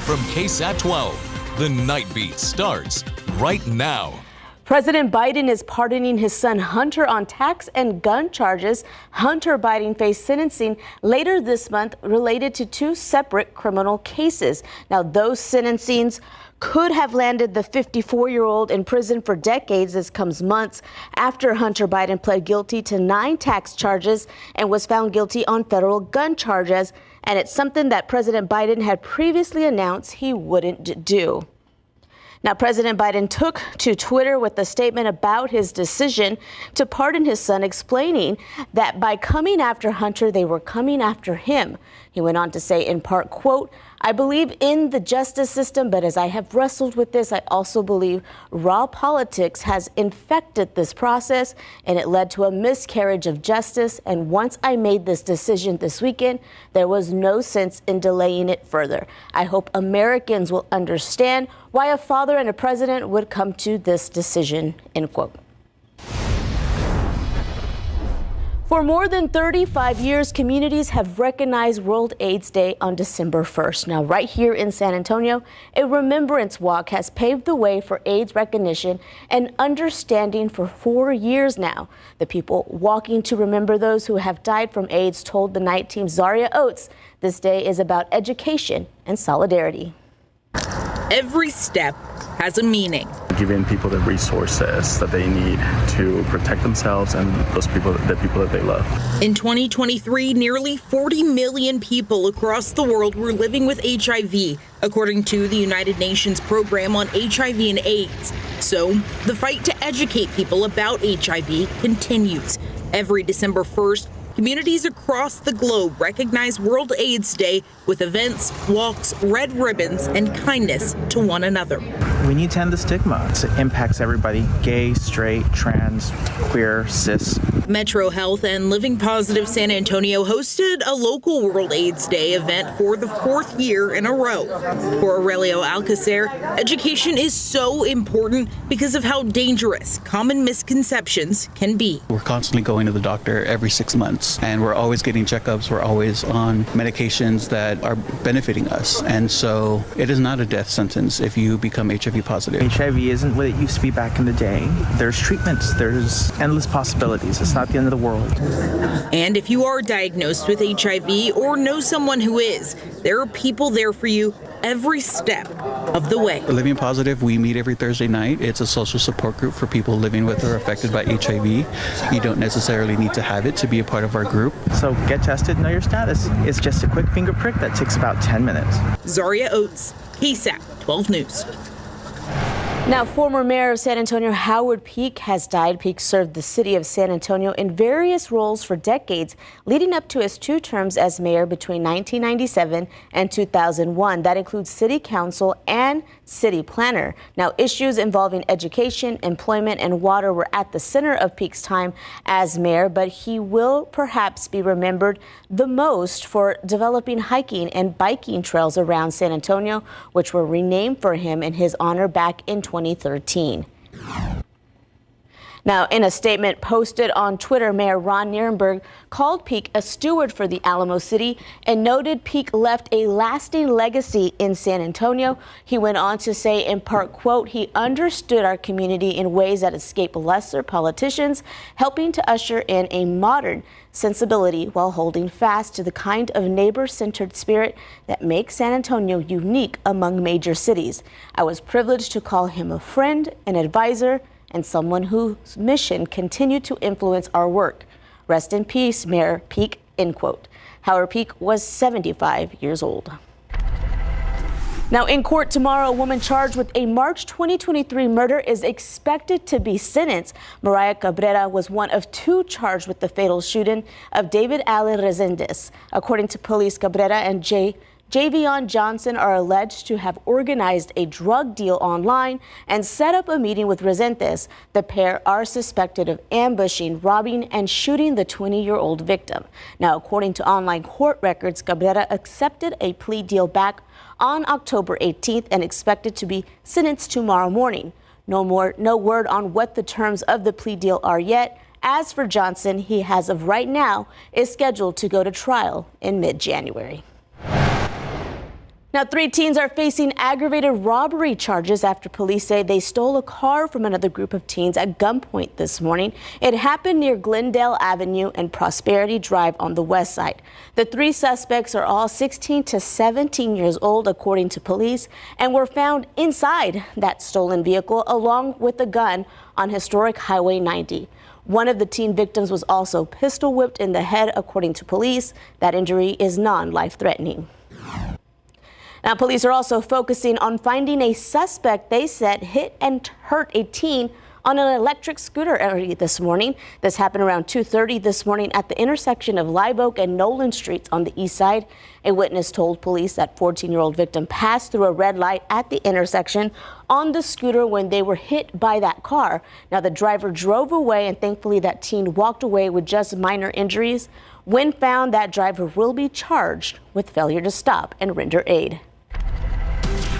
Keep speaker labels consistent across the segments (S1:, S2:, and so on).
S1: from KSAT 12, the Nightbeat starts right now.
S2: President Biden is pardoning his son Hunter on tax and gun charges. Hunter Biden faced sentencing later this month related to two separate criminal cases. Now, those sentencings could have landed the 54-year-old in prison for decades. This comes months after Hunter Biden pled guilty to 9 tax charges and was found guilty on federal gun charges. And it's something that President Biden had previously announced he wouldn't do. Now, President Biden took to Twitter with a statement about his decision to pardon his son, explaining that by coming after Hunter, they were coming after him. He went on to say in part, quote, "I believe in the justice system, but as I have wrestled with this, I also believe raw politics has infected this process, and it led to a miscarriage of justice. And once I made this decision this weekend, there was no sense in delaying it further. I hope Americans will understand why a father and a president would come to this decision," end quote. For more than 35 years, communities have recognized World AIDS Day on December 1st. Now, right here in San Antonio, a remembrance walk has paved the way for AIDS recognition and understanding for 4 years now. The people walking to remember those who have died from AIDS told the night team Zaria Oates this day is about education and solidarity.
S3: Every step has a meaning.
S4: Giving people the resources that they need to protect themselves and the people that they love.
S3: In 2023, nearly 40 million people across the world were living with HIV, according to the United Nations program on HIV and AIDS. So the fight to educate people about HIV continues. Every December 1st, communities across the globe recognize World AIDS Day with events, walks, red ribbons, and kindness to one another.
S5: We need to end the stigma. It impacts everybody: gay, straight, trans, queer, cis.
S3: Metro Health and Living Positive San Antonio hosted a local World AIDS Day event for the 4th year in a row. For Aurelio Alcacer, education is so important because of how dangerous common misconceptions can be.
S6: We're constantly going to the doctor every 6 months, and we're always getting checkups. We're always on medications that are benefiting us. And so it is not a death sentence if you become HIV positive.
S5: HIV isn't what it used to be back in the day. There's treatments, there's endless possibilities. It's not the end of the world.
S3: And if you are diagnosed with HIV or know someone who is, there are people there for you every step of the way.
S6: Living Positive, we meet every Thursday night. It's a social support group for people living with or affected by HIV. You don't necessarily need to have it to be a part of our group.
S5: So get tested, know your status. It's just a quick finger prick that takes about 10 minutes.
S3: Zaria Oates, KSAT 12 News.
S2: Now, former mayor of San Antonio Howard Peak has died. Peak served the city of San Antonio in various roles for decades, leading up to his 2 terms as mayor between 1997 and 2001. That includes city council and city planner. Now, issues involving education, employment, and water were at the center of Peak's time as mayor, but he will perhaps be remembered the most for developing hiking and biking trails around San Antonio, which were renamed for him in his honor back in 2013. Now, in a statement posted on Twitter, Mayor Ron Nirenberg called Peak a steward for the Alamo City and noted Peak left a lasting legacy in San Antonio. He went on to say in part, quote, "He understood our community in ways that escape lesser politicians, helping to usher in a modern sensibility while holding fast to the kind of neighbor-centered spirit that makes San Antonio unique among major cities. I was privileged to call him a friend, an advisor, and someone whose mission continued to influence our work. Rest in peace, Mayor Peak," end quote. Howard Peak was 75 years old. Now, in court tomorrow, a woman charged with a March 2023 murder is expected to be sentenced. Mariah Cabrera was one of 2 charged with the fatal shooting of David Allen Resendez. According to police, Cabrera and Javion Johnson are alleged to have organized a drug deal online and set up a meeting with Resendez. The pair are suspected of ambushing, robbing, and shooting the 20-year-old victim. Now, according to online court records, Cabrera accepted a plea deal back on October 18th and expected to be sentenced tomorrow morning. No word on what the terms of the plea deal are yet. As for Johnson, he as of right now is scheduled to go to trial in mid-January. Now, 3 teens are facing aggravated robbery charges after police say they stole a car from another group of teens at gunpoint this morning. It happened near Glendale Avenue and Prosperity Drive on the west side. The 3 suspects are all 16 to 17 years old, according to police, and were found inside that stolen vehicle along with a gun on historic Highway 90. One of the teen victims was also pistol whipped in the head, according to police. That injury is non-life-threatening. Now, police are also focusing on finding a suspect they said hit and hurt a teen on an electric scooter early this morning. This happened around 2:30 this morning at the intersection of Live Oak and Nolan Streets on the east side. A witness told police that 14-year-old victim passed through a red light at the intersection on the scooter when they were hit by that car. Now, the driver drove away, and thankfully that teen walked away with just minor injuries. When found, that driver will be charged with failure to stop and render aid.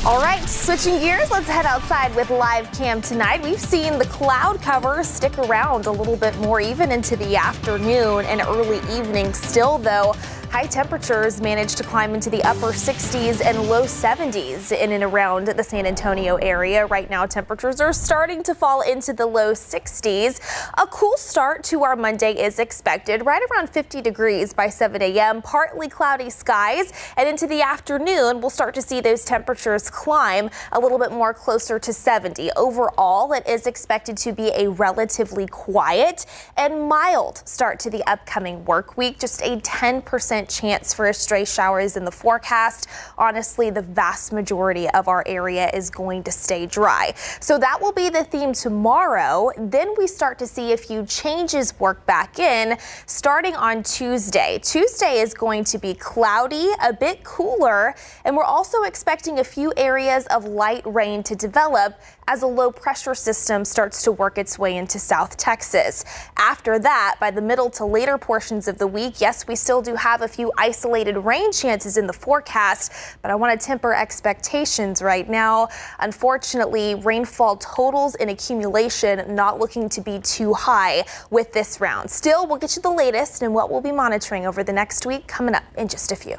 S7: All right, switching gears, let's head outside with live cam tonight. We've seen the cloud cover stick around a little bit more even into the afternoon and early evening. Still, though, high temperatures managed to climb into the upper 60s and low 70s in and around the San Antonio area. Right now, temperatures are starting to fall into the low 60s. A cool start to our Monday is expected, right around 50 degrees by 7 a.m., partly cloudy skies, and into the afternoon, we'll start to see those temperatures climb a little bit more closer to 70. Overall, it is expected to be a relatively quiet and mild start to the upcoming work week. Just a 10% chance for stray showers in the forecast. Honestly, the vast majority of our area is going to stay dry. So that will be the theme tomorrow. Then we start to see a few changes work back in starting on Tuesday. Tuesday is going to be cloudy, a bit cooler, and we're also expecting a few areas of light rain to develop as a low pressure system starts to work its way into South Texas. After that, by the middle to later portions of the week, yes, we still do have a few isolated rain chances in the forecast, but I want to temper expectations right now. Unfortunately, rainfall totals and accumulation not looking to be too high with this round. Still, we'll get you the latest and what we'll be monitoring over the next week coming up in just a few.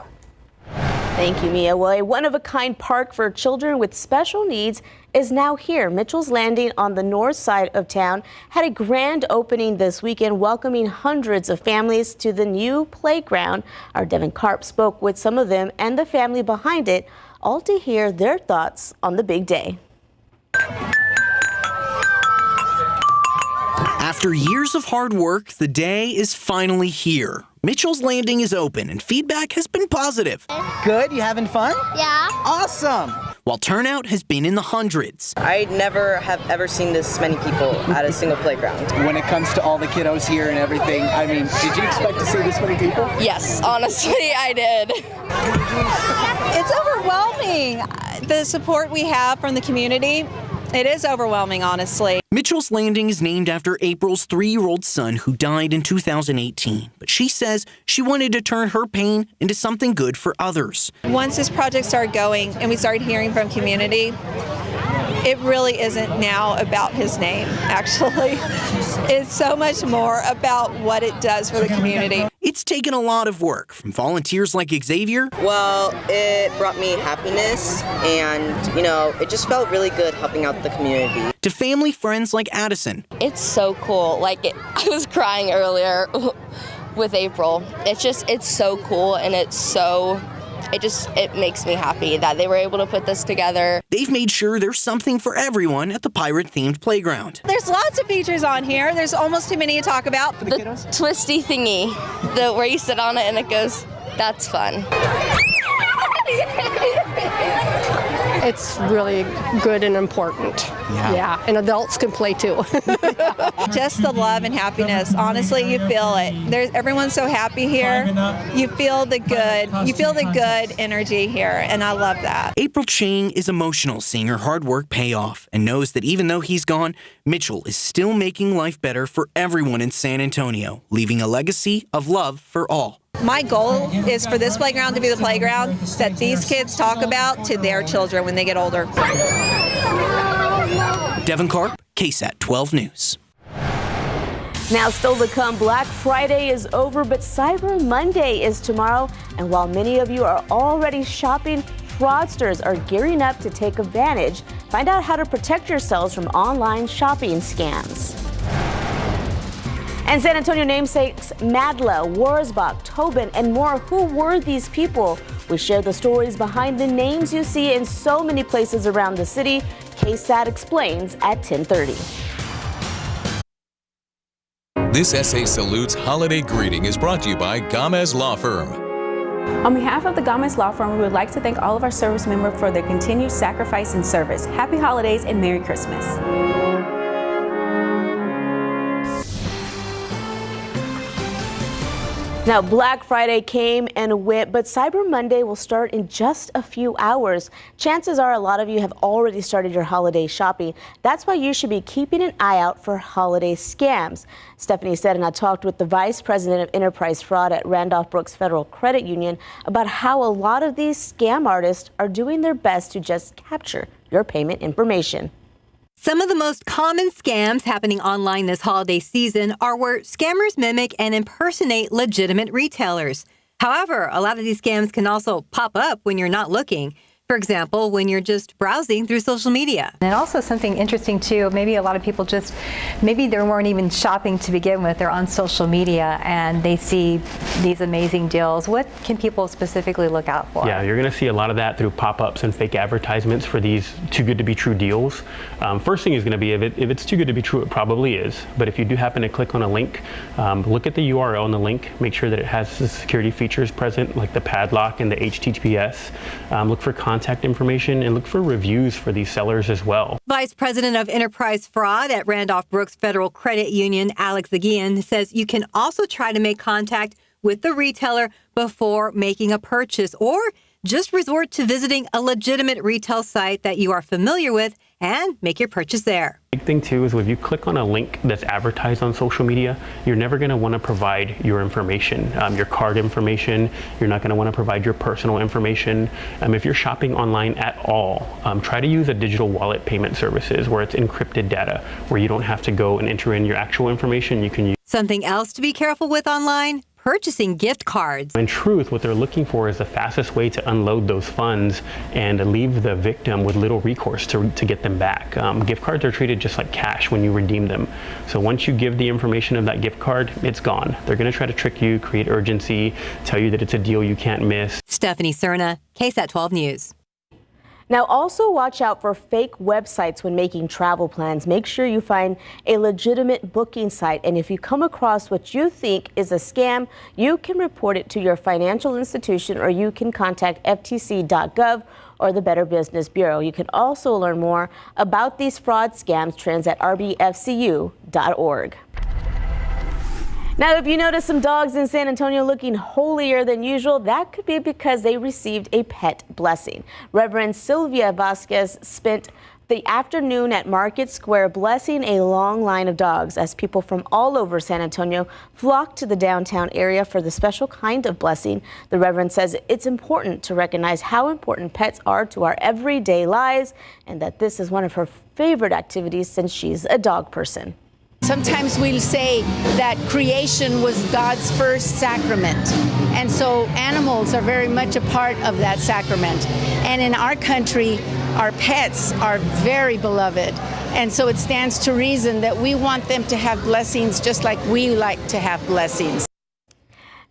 S2: Thank you, Mia. Well, a one-of-a-kind park for children with special needs is now here. Mitchell's Landing on the north side of town had a grand opening this weekend, welcoming hundreds of families to the new playground. Our Devin Karp spoke with some of them and the family behind it, all to hear their thoughts on the big day.
S8: After years of hard work, the day is finally here. Mitchell's Landing is open and feedback has been positive.
S9: Good, you having fun?
S10: Yeah.
S9: Awesome.
S8: While turnout has been in the hundreds.
S11: I never have ever seen this many people at a single playground.
S9: When it comes to all the kiddos here and everything, I mean, did you expect to see this many people?
S10: Yes, honestly, I did.
S12: It's overwhelming. The support we have from the community, it is overwhelming, honestly.
S8: Mitchell's Landing is named after April's 3-year-old son who died in 2018. But she says she wanted to turn her pain into something good for others.
S12: Once this project started going and we started hearing from community, it really isn't now about his name, actually. It's so much more about what it does for the community.
S8: It's taken a lot of work from volunteers like Xavier.
S11: Well, it brought me happiness and, it just felt really good helping out the community.
S8: To family friends like Addison.
S10: It's so cool. I was crying earlier with April. It's so cool, and it makes me happy that they were able to put this together.
S8: They've made sure there's something for everyone at the pirate-themed playground.
S12: There's lots of features on here. There's almost too many to talk about.
S10: The twisty thingy, where you sit on it and it goes, that's fun.
S13: It's really good and important. Yeah, and adults can play too.
S12: Just the love and happiness. Honestly, you feel it. Everyone's so happy here. You feel the good energy here, and I love that.
S8: April Chang is emotional seeing her hard work pay off and knows that even though he's gone, Mitchell is still making life better for everyone in San Antonio, leaving a legacy of love for all.
S12: My goal is for this playground to be the playground that these kids talk about to their children when they get older.
S8: Devin Karp, KSAT 12 News.
S2: Now, still to come, Black Friday is over, but Cyber Monday is tomorrow. And while many of you are already shopping, fraudsters are gearing up to take advantage. Find out how to protect yourselves from online shopping scams. And San Antonio namesakes Madla, Wurzbach, Tobin, and more. Who were these people? We share the stories behind the names you see in so many places around the city. KSAT explains at 10:30.
S1: This SA Salutes holiday greeting is brought to you by Gomez Law Firm.
S14: On behalf of the Gomez Law Firm, we would like to thank all of our service members for their continued sacrifice and service. Happy holidays and Merry Christmas.
S2: Now, Black Friday came and went, but Cyber Monday will start in just a few hours. Chances are a lot of you have already started your holiday shopping. That's why you should be keeping an eye out for holiday scams. Stephanie said, and I talked with the Vice President of Enterprise Fraud at Randolph Brooks Federal Credit Union about how a lot of these scam artists are doing their best to just capture your payment information.
S15: Some of the most common scams happening online this holiday season are where scammers mimic and impersonate legitimate retailers. However, a lot of these scams can also pop up when you're not looking. For example, when you're just browsing through social media.
S16: And also something interesting too, maybe a lot of people maybe they weren't even shopping to begin with, they're on social media and they see these amazing deals. What can people specifically look out for?
S17: Yeah, you're gonna see a lot of that through pop-ups and fake advertisements for these too good to be true deals. First thing is gonna be, if it's too good to be true, it probably is. But if you do happen to click on a link, look at the URL on the link, make sure that it has the security features present, like the padlock and the HTTPS. Look for contact information and look for reviews for these sellers as well.
S15: Vice President of Enterprise Fraud at Randolph Brooks Federal Credit Union, Alex Aguian, says you can also try to make contact with the retailer before making a purchase, or just resort to visiting a legitimate retail site that you are familiar with and make your purchase there.
S17: Big thing too is if you click on a link that's advertised on social media, you're never going to want to provide your information, your card information. You're not going to want to provide your personal information. If you're shopping online at all, try to use a digital wallet payment services where it's encrypted data, where you don't have to go and enter in your actual information. You can use
S15: something else to be careful with online: purchasing gift cards.
S17: In truth, what they're looking for is the fastest way to unload those funds and leave the victim with little recourse to get them back. Gift cards are treated just like cash when you redeem them. So once you give the information of that gift card, it's gone. They're going to try to trick you, create urgency, tell you that it's a deal you can't miss.
S15: Stephanie Cerna, KSAT 12 News.
S2: Now, also watch out for fake websites when making travel plans. Make sure you find a legitimate booking site. And if you come across what you think is a scam, you can report it to your financial institution, or you can contact ftc.gov or the Better Business Bureau. You can also learn more about these fraud scams trends at rbfcu.org. Now, if you notice some dogs in San Antonio looking holier than usual, that could be because they received a pet blessing. Reverend Sylvia Vasquez spent the afternoon at Market Square blessing a long line of dogs as people from all over San Antonio flocked to the downtown area for the special kind of blessing. The Reverend says it's important to recognize how important pets are to our everyday lives, and that this is one of her favorite activities since she's a dog person.
S18: Sometimes we'll say that creation was God's first sacrament. And so animals are very much a part of that sacrament. And in our country, our pets are very beloved. And so it stands to reason that we want them to have blessings just like we like to have blessings.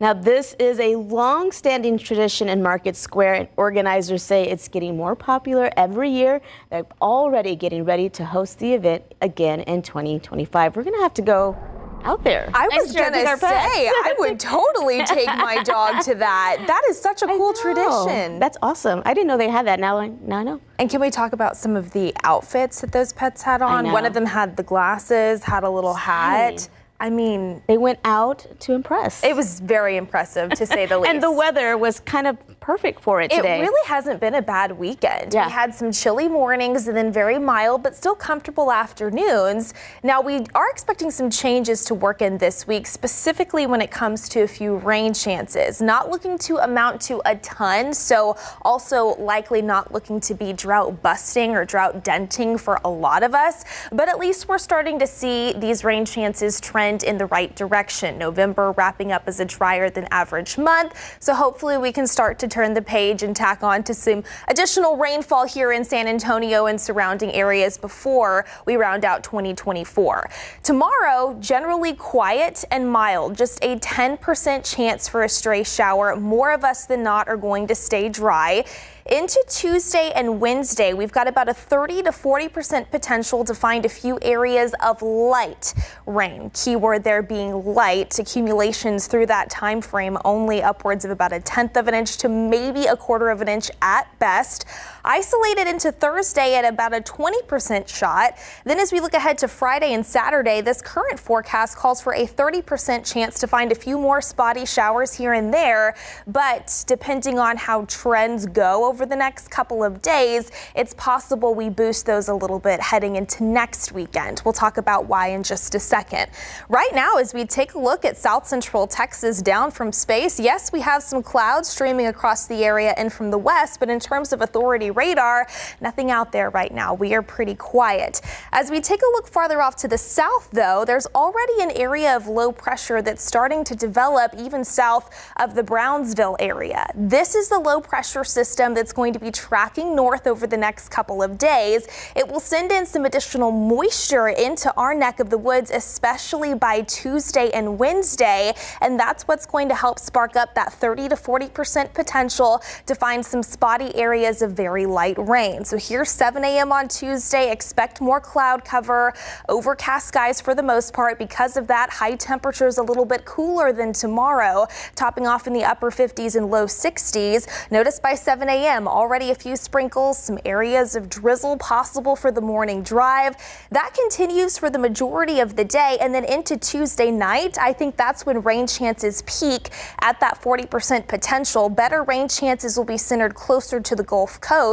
S2: Now, this is a long-standing tradition in Market Square, and organizers say it's getting more popular every year. They're already getting ready to host the event again in 2025. We're going to have to go out there.
S7: I was going to say, I would totally take my dog to that. That is such a cool tradition.
S2: That's awesome. I didn't know they had that. Now I know.
S7: And can we talk about some of the outfits that those pets had on? One of them had the glasses, had a little hat. I mean,
S2: they went out to impress.
S7: It was very impressive, to say the least.
S2: And the weather was kind of perfect for it today.
S7: It really hasn't been a bad weekend.
S2: Yeah.
S7: We had some chilly mornings and then very mild but still comfortable afternoons. Now, we are expecting some changes to work in this week, specifically when it comes to a few rain chances. Not looking to amount to a ton, so also likely not looking to be drought busting or drought denting for a lot of us. But at least we're starting to see these rain chances trend in the right direction. November wrapping up as a drier than average month, so hopefully we can start to turn the page and tack on to some additional rainfall here in San Antonio and surrounding areas before we round out 2024. Tomorrow, generally quiet and mild, just a 10% chance for a stray shower. More of us than not are going to stay dry. Into Tuesday and Wednesday, we've got about a 30 to 40% potential to find a few areas of light rain. Keyword there being light. Accumulations through that time frame only upwards of about 1/10 of an inch to maybe 1/4 of an inch at best. Isolated into Thursday at about a 20% shot. Then as we look ahead to Friday and Saturday, this current forecast calls for a 30% chance to find a few more spotty showers here and there. But depending on how trends go over the next couple of days, it's possible we boost those a little bit heading into next weekend. We'll talk about why in just a second. Right now, as we take a look at south central Texas down from space, yes, we have some clouds streaming across the area and from the west, but in terms of authority radar, nothing out there right now. We are pretty quiet. As we take a look farther off to the south, though, there's already an area of low pressure that's starting to develop even south of the Brownsville area. This is the low pressure system that's going to be tracking north over the next couple of days. It will send in some additional moisture into our neck of the woods, especially by Tuesday and Wednesday, and that's what's going to help spark up that 30 to 40% potential to find some spotty areas of very light rain. So here's 7 a.m. on Tuesday. Expect more cloud cover, overcast skies for the most part. Because of that, high temperatures a little bit cooler than tomorrow, topping off in the upper 50s and low 60s. Notice by 7 a.m. already a few sprinkles, some areas of drizzle possible for the morning drive. That continues for the majority of the day, and then into Tuesday night, I think that's when rain chances peak at that 40% potential. Better rain chances will be centered closer to the Gulf Coast.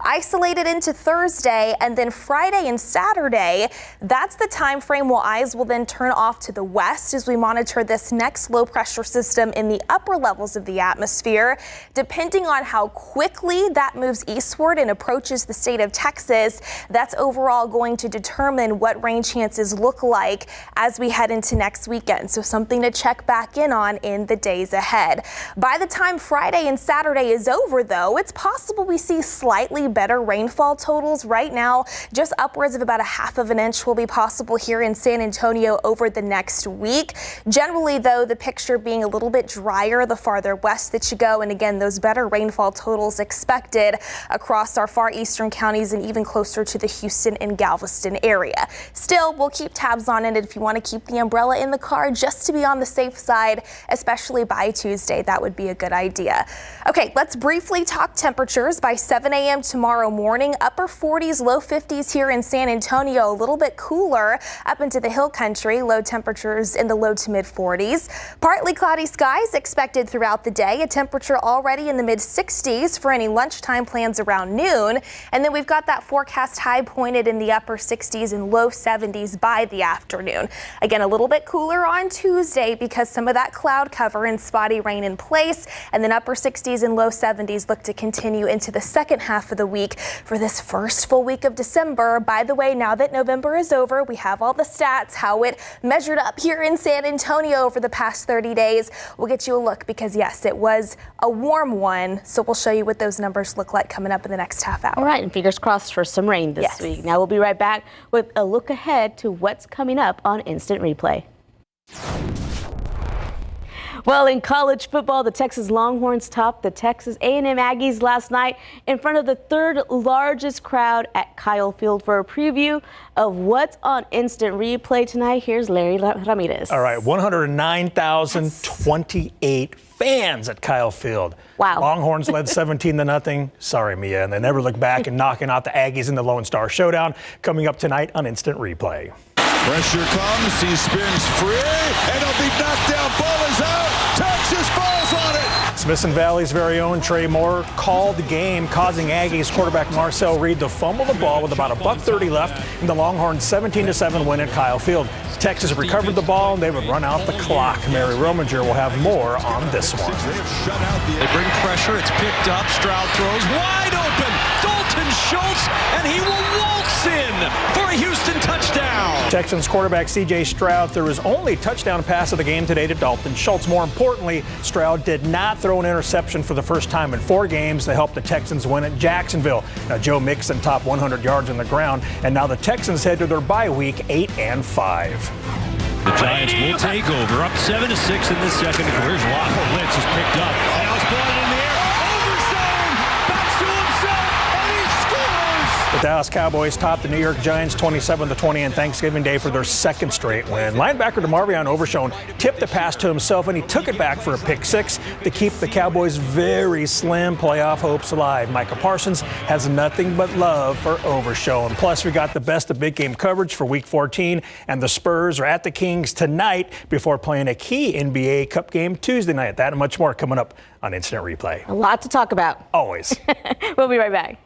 S7: Isolated into Thursday, and then Friday and Saturday, that's the time frame where eyes will then turn off to the west as we monitor this next low pressure system in the upper levels of the atmosphere. Depending on how quickly that moves eastward and approaches the state of Texas, that's overall going to determine what rain chances look like as we head into next weekend. So something to check back in on in the days ahead. By the time Friday and Saturday is over, though, it's possible we see slightly better rainfall totals. Right now, just upwards of about 1/2 of an inch will be possible here in San Antonio over the next week. Generally, though, the picture being a little bit drier the farther west that you go, and again, those better rainfall totals expected across our far eastern counties and even closer to the Houston and Galveston area. Still, we'll keep tabs on it if you want to keep the umbrella in the car just to be on the safe side, especially by Tuesday. That would be a good idea. Okay, let's briefly talk temperatures. By 7 a.m. tomorrow morning, upper 40s, low 50s here in San Antonio, a little bit cooler up into the hill country, low temperatures in the low to mid 40s. Partly cloudy skies expected throughout the day, a temperature already in the mid 60s for any lunchtime plans around noon. And then we've got that forecast high pointed in the upper 60s and low 70s by the afternoon. Again, a little bit cooler on Tuesday because some of that cloud cover and spotty rain in place, and then upper 60s and low 70s look to continue into the second half of the week for this first full week of December. By the way, now that November is over, we have all the stats, how it measured up here in San Antonio over the past 30 days. We'll get you a look because yes, it was a warm one. So we'll show you what those numbers look like coming up in the next half hour.
S2: All right, and fingers crossed for some rain this week. Now we'll be right back with a look ahead to what's coming up on Instant Replay. Well, in college football, the Texas Longhorns topped the Texas A&M Aggies last night in front of the third largest crowd at Kyle Field. For a preview of what's on Instant Replay tonight, here's Larry Ramirez.
S19: All right, 109,028 fans at Kyle Field.
S2: Wow.
S19: Longhorns led 17-0. Sorry, Mia. And they never look back and knocking out the Aggies in the Lone Star Showdown. Coming up tonight on Instant Replay.
S20: Pressure comes, he spins free, and he'll be knocked down. Ball is out. Texas falls on it.
S19: Smithson Valley's very own Trey Moore called the game, causing Aggies quarterback Marcel Reed to fumble the ball with about $1:30 left in the Longhorns' 17-7 win at Kyle Field. Texas recovered the ball, and they would run out the clock. Mary Rominger will have more on this one.
S20: They bring pressure. It's picked up. Stroud throws wide open. Dalton Schultz, and he will waltz in for a Houston touchdown.
S19: Texans quarterback C.J. Stroud threw his only touchdown pass of the game today to Dalton Schultz. More importantly, Stroud did not throw an interception for the first time in 4 games to help the Texans win at Jacksonville. Now, Joe Mixon topped 100 yards on the ground, and now the Texans head to their bye week 8-5.
S21: The Giants will take over, up 7-6 in the second. Here's Waffle. Blitz is picked up. Now it's brought in the air. Overzone. Backs to himself, and he scores.
S19: The Dallas Cowboys topped the New York Giants 27-20 on Thanksgiving Day for their second straight win. Linebacker DeMarvion Overshown tipped the pass to himself, and he took it back for a pick 6 to keep the Cowboys' very slim playoff hopes alive. Micah Parsons has nothing but love for Overshown. Plus, we got the best of big game coverage for Week 14, and the Spurs are at the Kings tonight before playing a key NBA Cup game Tuesday night. That and much more coming up on Instant Replay.
S2: A lot to talk about.
S19: Always.
S2: We'll be right back.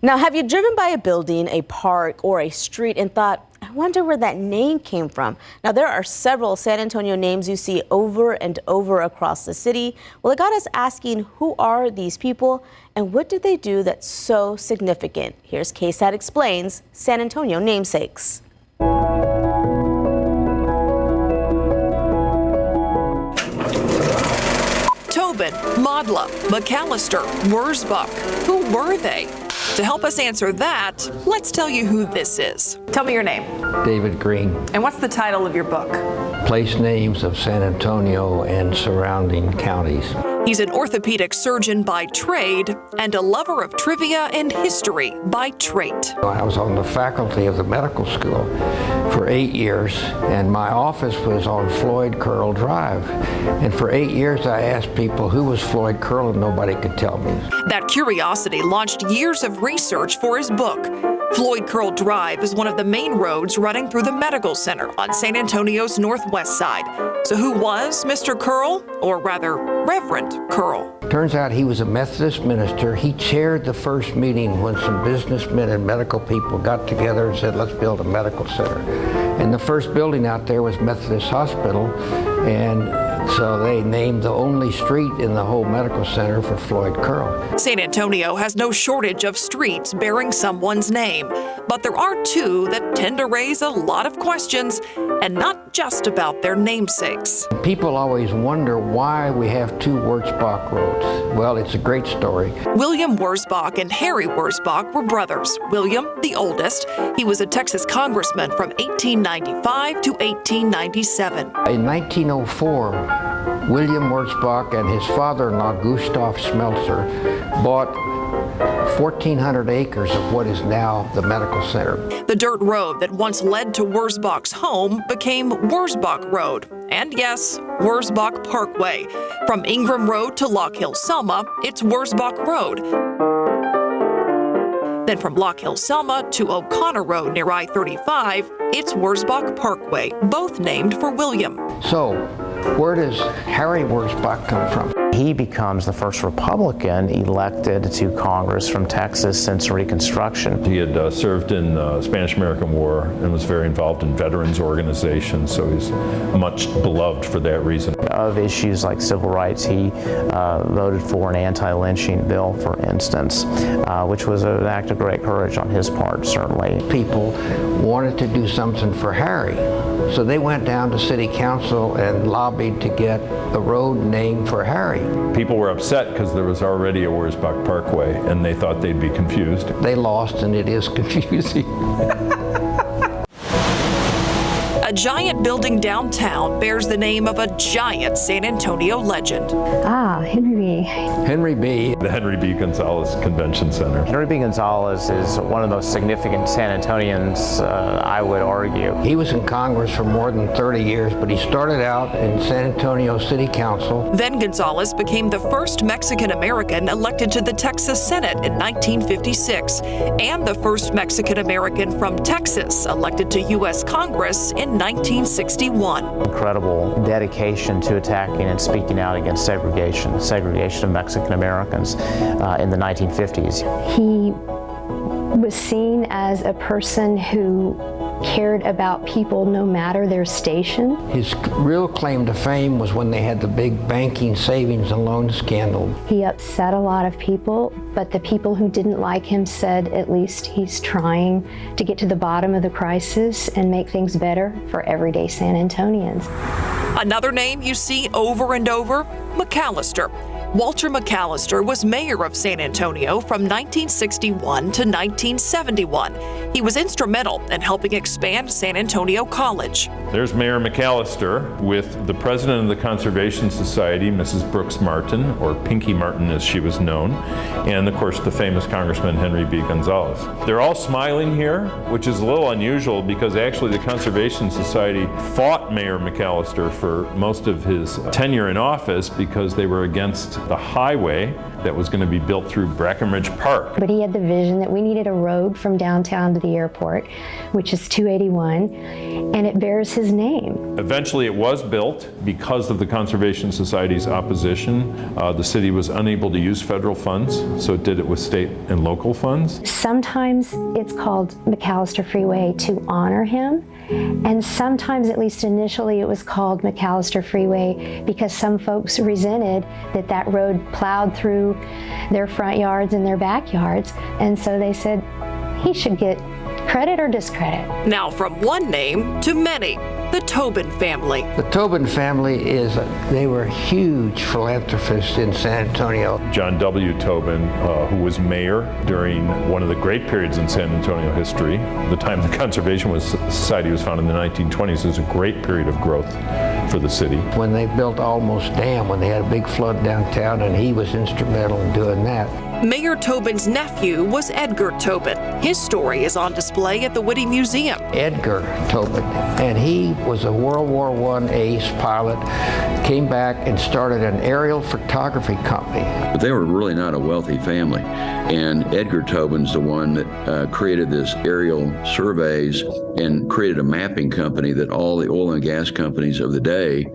S2: Now, have you driven by a building, a park, or a street and thought, I wonder where that name came from? Now, there are several San Antonio names you see over and over across the city. Well, it got us asking, who are these people and what did they do that's so significant? Here's KSAT Explains San Antonio Namesakes.
S22: Tobin, Modla, McAllister, Wurzbach. Who were they? To help us answer that, let's tell you who this is.
S23: Tell me your name.
S24: David Green.
S23: And what's the title of your book?
S24: Place names of San Antonio and surrounding counties.
S22: He's an orthopedic surgeon by trade and a lover of trivia and history by trait.
S24: I was on the faculty of the medical school for 8 years, and my office was on Floyd Curl Drive. And for 8 years, I asked people who was Floyd Curl, and nobody could tell me.
S22: That curiosity launched years of research for his book. Floyd Curl Drive is one of the main roads running through the medical center on San Antonio's northwest side. So who was Mr. Curl, or rather, Reverend Curl?
S24: Turns out he was a Methodist minister. He chaired the first meeting when some businessmen and medical people got together and said, let's build a medical center. And the first building out there was Methodist Hospital, and so they named the only street in the whole medical center for Floyd Curl.
S22: San Antonio has no shortage of streets bearing someone's name, but there are 2 that tend to raise a lot of questions, and not just about their namesakes.
S24: People always wonder why we have 2 Wurzbach roads. Well, it's a great story.
S22: William Wurzbach and Harry Wurzbach were brothers. William, the oldest, he was a Texas congressman from 1895 to 1897.
S24: In 1904, William Wurzbach and his father-in-law, Gustav Schmelzer, bought 1,400 acres of what is now the medical center.
S22: The dirt road that once led to Wurzbach's home became Wurzbach Road. And yes, Wurzbach Parkway. From Ingram Road to Lock Hill Selma, it's Wurzbach Road. Then from Lock Hill Selma to O'Connor Road near I-35, it's Wurzbach Parkway, both named for William.
S24: So, where does Harry Wurzbach come from?
S25: He becomes the first Republican elected to Congress from Texas since Reconstruction.
S26: He had served in the Spanish-American War and was very involved in veterans organizations, so he's much beloved for that reason.
S25: Of issues like civil rights, he voted for an anti-lynching bill, for instance, which was an act of great courage on his part, certainly.
S24: People wanted to do something for Harry, so they went down to city council and lobbied to get a road named for Harry.
S26: People were upset because there was already a Wurzbach Parkway, and they thought they'd be confused.
S24: They lost, and it is confusing.
S22: A giant building downtown bears the name of a giant San Antonio legend.
S24: Henry B. Henry B.
S26: The Henry B. Gonzalez Convention Center.
S25: Henry B. Gonzalez is one of the most significant San Antonians, I would argue.
S24: He was in Congress for more than 30 years, but he started out in San Antonio City Council.
S22: Then Gonzalez became the first Mexican-American elected to the Texas Senate in 1956, and the first Mexican-American from Texas elected to U.S. Congress in 1961.
S25: Incredible dedication to attacking and speaking out against segregation of Mexican Americans in the 1950s.
S27: He was seen as a person who
S3: cared about people no matter their station.
S24: His real claim to fame was when they had the big banking, savings, and loan scandal.
S3: He upset a lot of people, but the people who didn't like him said at least he's trying to get to the bottom of the crisis and make things better for everyday San Antonians.
S22: Another name you see over and over, McAllister. Walter McAllister was mayor of San Antonio from 1961 to 1971. He was instrumental in helping expand San Antonio College.
S26: There's Mayor McAllister with the president of the Conservation Society, Mrs. Brooks Martin, or Pinky Martin as she was known, and of course the famous Congressman Henry B. Gonzalez. They're all smiling here, which is a little unusual because actually the Conservation Society fought Mayor McAllister for most of his tenure in office because they were against the highway that was going to be built through Brackenridge Park.
S3: But he had the vision that we needed a road from downtown to the airport, which is 281, and it bears his name.
S26: Eventually it was built because of the Conservation Society's opposition. The city was unable to use federal funds, so it did it with state and local funds.
S3: Sometimes it's called McAllister Freeway to honor him, and sometimes, at least initially, it was called McAllister Freeway because some folks resented that that road plowed through their front yards and their backyards, and so they said he should get credit or discredit.
S22: Now from one name to many, the Tobin family.
S24: The Tobin family they were huge philanthropists in San Antonio.
S26: John W. Tobin, who was mayor during one of the great periods in San Antonio history, the time the Conservation Society was founded in the 1920s, was a great period of growth for the city.
S24: When they built Almost Dam, when they had a big flood downtown, and he was instrumental in doing that.
S22: Mayor Tobin's nephew was Edgar Tobin. His story is on display at the Whitty Museum.
S24: Edgar Tobin, and he was a World War I ace pilot, came back and started an aerial photography company.
S4: But they were really not a wealthy family, and Edgar Tobin's the one that created this aerial surveys and created a mapping company that all the oil and gas companies of the day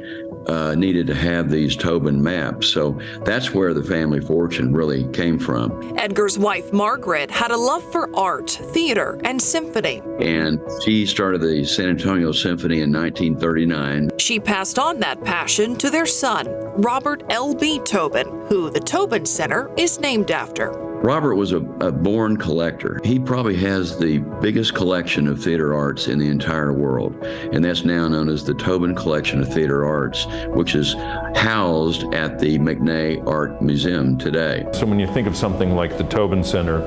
S4: needed to have these Tobin maps. So that's where the family fortune really came from.
S22: Edgar's wife, Margaret, had a love for art, theater, and symphony.
S4: And she started the San Antonio Symphony in 1939.
S22: She passed on that passion to their son, Robert L.B. Tobin, who the Tobin Center is named after.
S4: Robert was a born collector. He probably has the biggest collection of theater arts in the entire world, and that's now known as the Tobin Collection of Theater Arts, which is housed at the McNay Art Museum today.
S26: So when you think of something like the Tobin Center,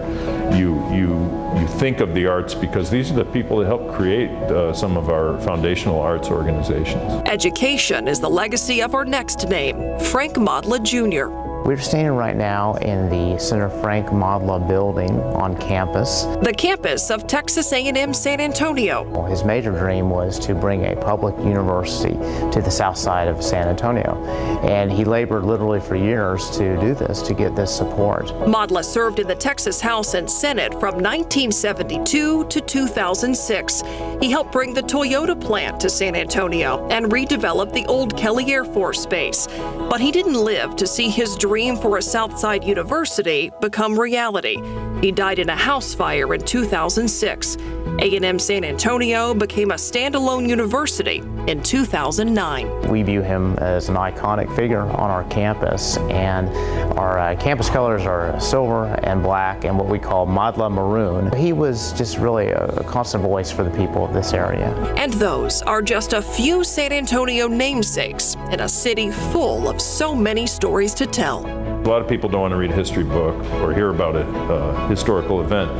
S26: you think of the arts because these are the people that helped create some of our foundational arts organizations.
S22: Education is the legacy of our next name, Frank Modla Jr.
S25: We're standing right now in the Senator Frank Modla building on campus.
S22: The campus of Texas A&M San Antonio.
S25: His major dream was to bring a public university to the south side of San Antonio. And he labored literally for years to do this, to get this support.
S22: Modla served in the Texas House and Senate from 1972 to 2006. He helped bring the Toyota plant to San Antonio and redevelop the old Kelly Air Force Base. But he didn't live to see his dream for a Southside University become reality. He died in a house fire in 2006. A&M San Antonio became a standalone university in 2009.
S25: We view him as an iconic figure on our campus, and our campus colors are silver and black and what we call Modla Maroon. He was just really a constant voice for the people of this area.
S22: And those are just a few San Antonio namesakes in a city full of so many stories to tell.
S26: A lot of people don't want to read a history book or hear about a historical event,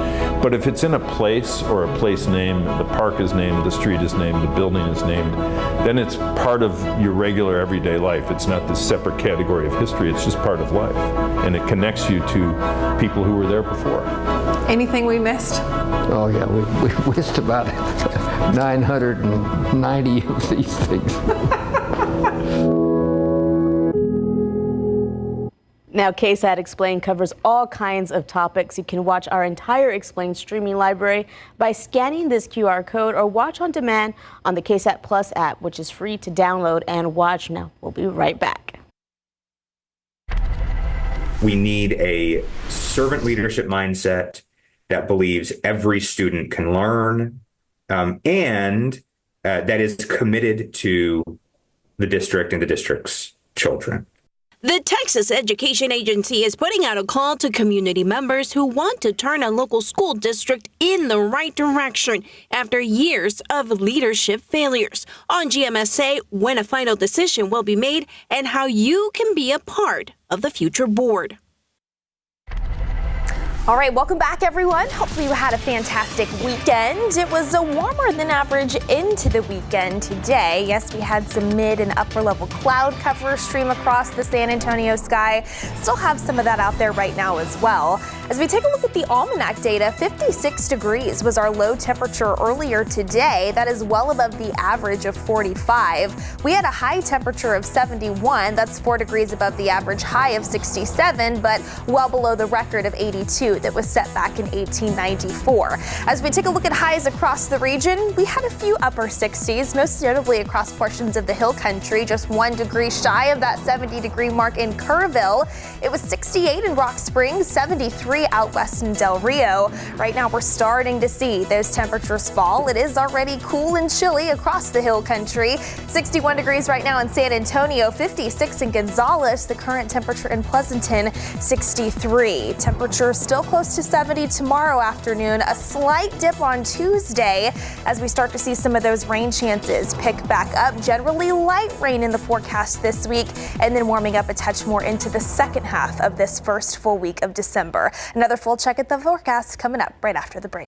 S26: but if it's in a place or a place name, the park is named, the street is named, the building is named, then it's part of your regular everyday life. It's not this separate category of history, it's just part of life. And it connects you to people who were there before.
S7: Anything we missed?
S24: Oh yeah, we missed about 990 of these things.
S2: Now, KSAT Explained covers all kinds of topics. You can watch our entire Explained streaming library by scanning this QR code or watch on demand on the KSAT Plus app, which is free to download and watch. Now, we'll be right back.
S5: We need a servant leadership mindset that believes every student can learn, and that is committed to the district and the district's children.
S6: The Texas Education Agency is putting out a call to community members who want to turn a local school district in the right direction after years of leadership failures. On GMSA, when a final decision will be made and how you can be a part of the future board.
S7: All right, welcome back, everyone. Hopefully you had a fantastic weekend. It was a warmer than average into the weekend today. Yes, we had some mid and upper level cloud cover stream across the San Antonio sky. Still have some of that out there right now as well. As we take a look at the almanac data, 56 degrees was our low temperature earlier today. That is well above the average of 45. We had a high temperature of 71. That's 4 degrees above the average high of 67, but well below the record of 82 that was set back in 1894. As we take a look at highs across the region, we had a few upper 60s, most notably across portions of the hill country, just 1 degree shy of that 70-degree mark in Kerrville. It was 68 in Rock Springs, 73 out west in Del Rio. Right now, we're starting to see those temperatures fall. It is already cool and chilly across the hill country. 61 degrees right now in San Antonio, 56 in Gonzales. The current temperature in Pleasanton, 63. Temperature still close to 70 tomorrow afternoon. A slight dip on Tuesday as we start to see some of those rain chances pick back up. Generally light rain in the forecast this week, and then warming up a touch more into the second half of this first full week of December. Another full check at the forecast coming up right after the break.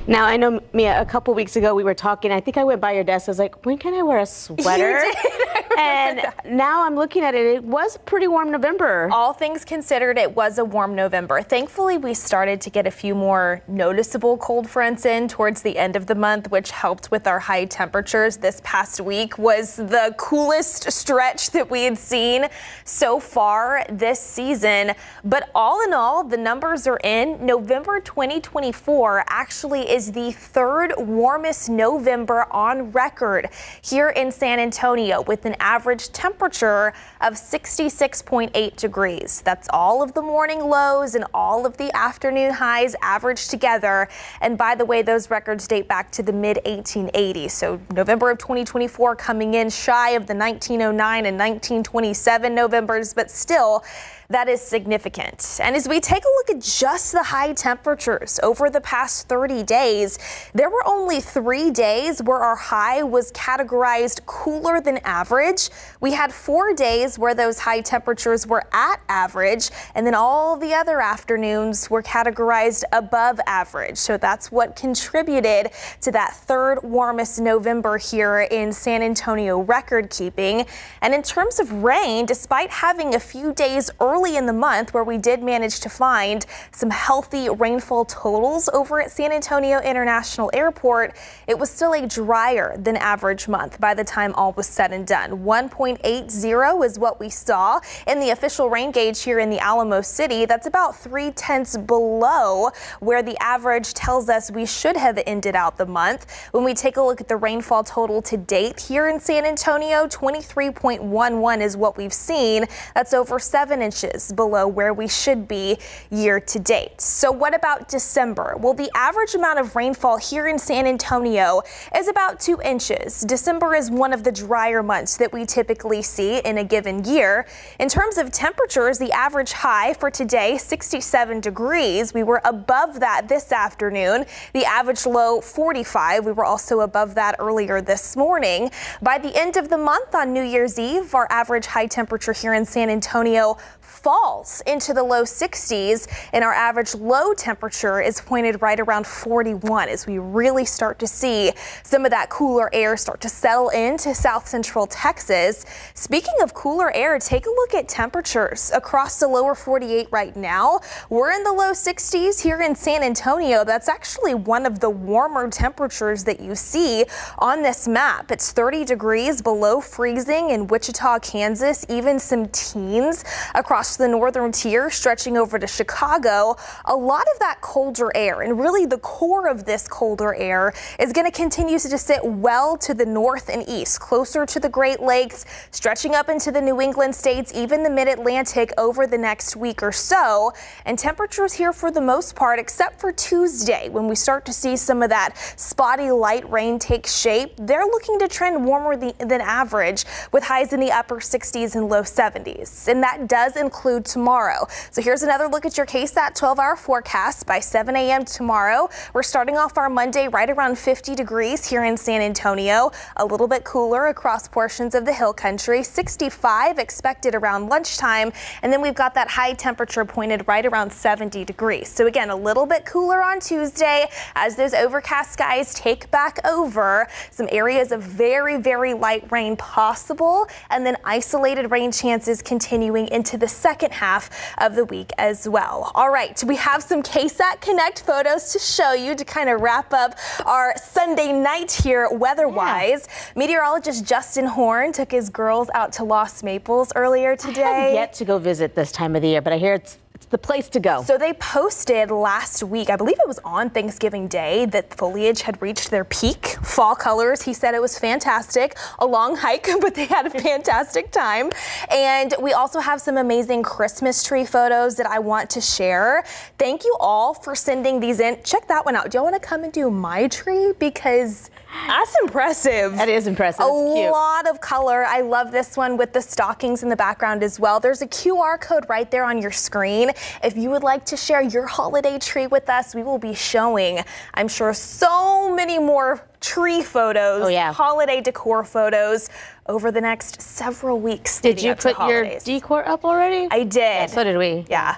S2: Now, I know, Mia, a couple weeks ago we were talking. I think I went by your desk. I was like, when can I wear a sweater?
S7: You did.
S2: And now I'm looking at it. It was a pretty warm November.
S7: All things considered, it was a warm November. Thankfully, we started to get a few more noticeable cold fronts in towards the end of the month, which helped with our high temperatures. This past week was the coolest stretch that we had seen so far this season. But all in all, the numbers are in. November 2024 actually is the third warmest November on record here in San Antonio, with an average temperature of 66.8 degrees. That's all of the morning lows and all of the afternoon highs averaged together. And by the way, those records date back to the mid 1880s. So November of 2024 coming in shy of the 1909 and 1927 Novembers, but still, that is significant. And as we take a look at just the high temperatures over the past 30 days, there were only 3 days where our high was categorized cooler than average. We had 4 days where those high temperatures were at average, and then all the other afternoons were categorized above average. So that's what contributed to that third warmest November here in San Antonio record keeping. And in terms of rain, despite having a few days early in the month where we did manage to find some healthy rainfall totals over at San Antonio International Airport, it was still a drier than average month by the time all was said and done. 1.80 is what we saw in the official rain gauge here in the Alamo City. That's about 0.3 below where the average tells us we should have ended out the month. When we take a look at the rainfall total to date here in San Antonio, 23.11 is what we've seen. That's over 7 inches below where we should be year to date. So what about December? Well, the average amount of rainfall here in San Antonio is about 2 inches. December is one of the drier months that we typically see in a given year. In terms of temperatures, the average high for today, 67 degrees. We were above that this afternoon. The average low, 45. We were also above that earlier this morning. By the end of the month on New Year's Eve, our average high temperature here in San Antonio falls into the low 60s, and our average low temperature is pointed right around 41 as we really start to see some of that cooler air start to settle into south central Texas. Speaking of cooler air, take a look at temperatures across the lower 48 right now. We're in the low 60s here in San Antonio. That's actually one of the warmer temperatures that you see on this map. It's 30 degrees below freezing in Wichita, Kansas, even some teens across the northern tier stretching over to Chicago. A lot of that colder air and really the core more of this colder air is going to continue to sit well to the north and east, closer to the Great Lakes, stretching up into the New England states, even the mid-Atlantic over the next week or so. And temperatures here for the most part, except for Tuesday, when we start to see some of that spotty light rain take shape, they're looking to trend warmer than average, with highs in the upper 60s and low 70s. And that does include tomorrow. So here's another look at your KSAT 12-hour forecast. By 7 a.m. tomorrow, we're starting off our Monday right around 50 degrees here in San Antonio. A little bit cooler across portions of the hill country. 65 expected around lunchtime. And then we've got that high temperature pointed right around 70 degrees. So again, a little bit cooler on Tuesday as those overcast skies take back over. Some areas of very, very light rain possible, and then isolated rain chances continuing into the second half of the week as well. All right, we have some KSAT Connect photos to show you to kind of wrap up our Sunday night here weather-wise. Meteorologist Justin Horn took his girls out to Lost Maples earlier today.
S2: I have yet to go visit this time of the year, but I hear it's the place to go.
S7: So they posted last week, I believe it was on Thanksgiving Day, that foliage had reached their peak. Fall colors, he said it was fantastic. A long hike, but they had a fantastic time. And we also have some amazing Christmas tree photos that I want to share. Thank you all for sending these in. Check that one out. Do y'all want to come and do my tree? Because that's impressive.
S2: That is impressive. It's cute.
S7: A lot of color. I love this one with the stockings in the background as well. There's a QR code right there on your screen. If you would like to share your holiday tree with us, we will be showing, I'm sure, so many more tree photos, holiday decor photos over the next several weeks.
S2: Did you put your decor up already?
S7: I did.
S2: Yeah, so did we.
S7: Yeah.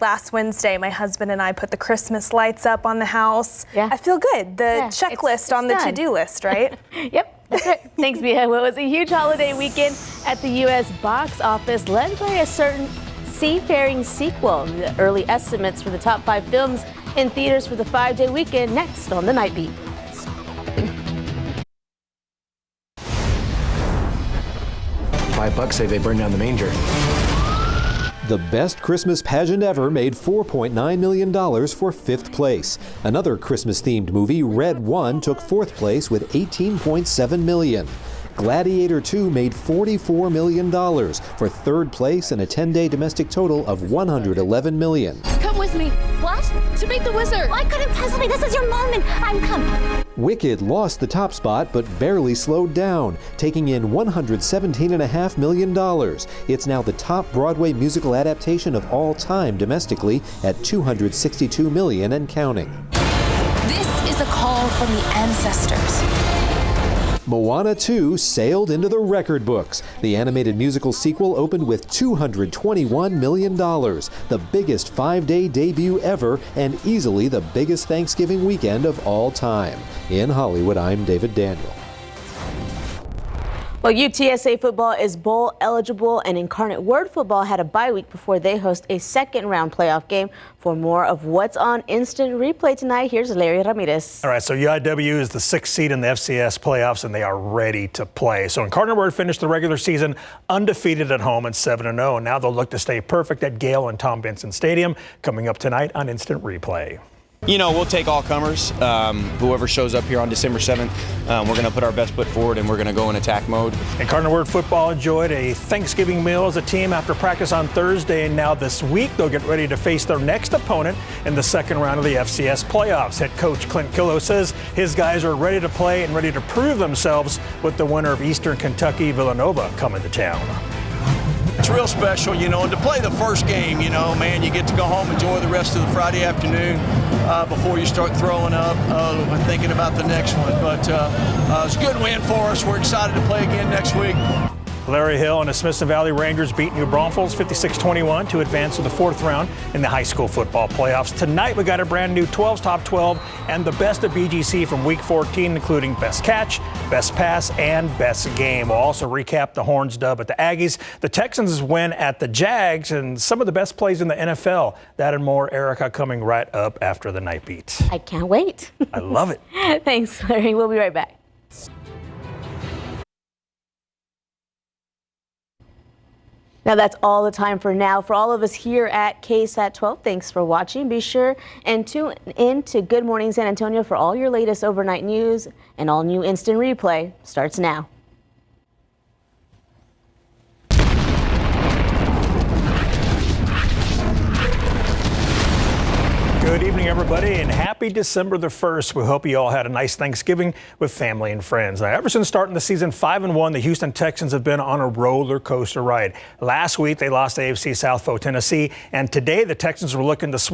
S7: Last Wednesday, my husband and I put the Christmas lights up on the house.
S2: Yeah.
S7: I feel good. The checklist on the to-do list, right?
S2: Yep. That's right. Thanks, Mia. Well, it was a huge holiday weekend at the U.S. box office, led by a certain seafaring sequel. The early estimates for the top 5 films in theaters for the 5-day weekend next on the Nightbeat.
S9: $5 say they burned down the manger.
S10: The best Christmas pageant ever made $4.9 million for 5th place. Another Christmas-themed movie, Red 1, took 4th place with $18.7 million. Gladiator 2 made $44 million for 3rd place and a 10-day domestic total of $111 million.
S11: Come with me. What? To meet the wizard. I couldn't possibly. This is your moment. I'm coming.
S10: Wicked lost the top spot but barely slowed down, taking in $117.5 million. It's now the top Broadway musical adaptation of all time domestically at $262 million and counting.
S11: This is a call from the ancestors.
S10: Moana 2 sailed into the record books. The animated musical sequel opened with $221 million, the biggest 5-day debut ever and easily the biggest Thanksgiving weekend of all time. In Hollywood, I'm David Daniel.
S2: Well, UTSA football is bowl eligible, and Incarnate Word football had a bye week before they host a second-round playoff game. For more of what's on Instant Replay tonight, here's Larry Ramirez.
S19: All right, so UIW is the 6th seed in the FCS playoffs, and they are ready to play. So Incarnate Word finished the regular season undefeated at home at 7-0, and now they'll look to stay perfect at Gale and Tom Benson Stadium, coming up tonight on Instant Replay.
S12: You know, we'll take all comers. Whoever shows up here on December 7th, we're going to put our best foot forward and we're going to go in attack mode.
S19: Incarnate Word football enjoyed a Thanksgiving meal as a team after practice on Thursday, and now this week they'll get ready to face their next opponent in the second round of the FCS playoffs. Head coach Clint Killow says his guys are ready to play and ready to prove themselves with the winner of Eastern Kentucky Villanova coming to town.
S13: It's real special, you know, and to play the first game, you know, man, you get to go home, enjoy the rest of the Friday afternoon before you start throwing up and thinking about the next one. But it's a good win for us. We're excited to play again next week.
S19: Larry Hill and the Smithson Valley Rangers beat New Braunfels 56-21 to advance to the 4th round in the high school football playoffs. Tonight we got a brand new 12's Top 12 and the best of BGC from Week 14, including best catch, best pass, and best game. We'll also recap the Horns dub at the Aggies, the Texans win at the Jags, and some of the best plays in the NFL. That and more, Erica, coming right up after the Night Beat.
S2: I can't wait.
S19: I love it.
S2: Thanks, Larry. We'll be right back. Now that's all the time for now. For all of us here at KSAT 12, thanks for watching. Be sure and tune in to Good Morning San Antonio for all your latest overnight news, and all new instant replay starts now.
S19: Good evening, everybody, and happy December the 1st. We hope you all had a nice Thanksgiving with family and friends. Now, ever since starting the season 5-1, the Houston Texans have been on a roller coaster ride. Last week, they lost to AFC South Tennessee, and today the Texans were looking to